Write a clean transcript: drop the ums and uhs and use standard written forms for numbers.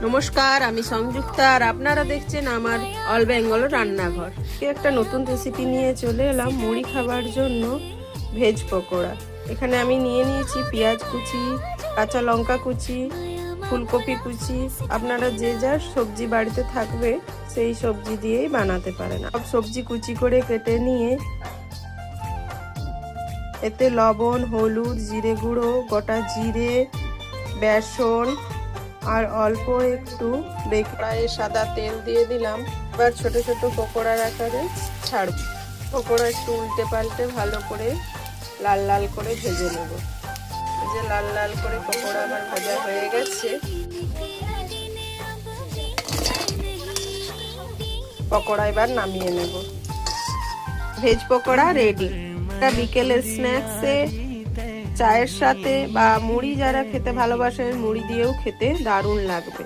নমস্কার, আমি সংযুক্তা আর আপনারা দেখছেন আমার অল বেঙ্গল রান্নাঘর। একটা নতুন রেসিপি নিয়ে চলে এলাম মুড়ি খাবার জন্য ভেজ পকোড়া। এখানে আমি নিয়ে নিয়েছি পেঁয়াজ কুচি, কাঁচা লঙ্কা কুচি, ফুলকপি কুচি। আপনারা যে যার সবজি বাড়িতে থাকবে সেই সবজি দিয়েই বানাতে পারেন। সব সবজি কুচি করে কেটে নিয়ে এতে লবণ, হলুদ, জিরে গুঁড়ো, গোটা জিরে, বেসন আর অল্প একটু কড়াইয়ে সাদা তেল দিয়ে দিলাম। এবার ছোট ছোট পকোড়ার আকারে ছাড়ব। পকোড়া একটু উল্টে পাল্টে ভালো করে লাল লাল করে ভেজে নেব। এই যে লাল লাল করে পকোড়া আমার ভাজা হয়ে গেছে। পকোড়া এবার নামিয়ে নেব। Veg pakora ready. বিকেলের স্ন্যাক্সে, চায়ের সাথে বা মুড়ি যারা খেতে ভালোবাসেন মুড়ি দিয়েও খেতে দারুণ লাগবে।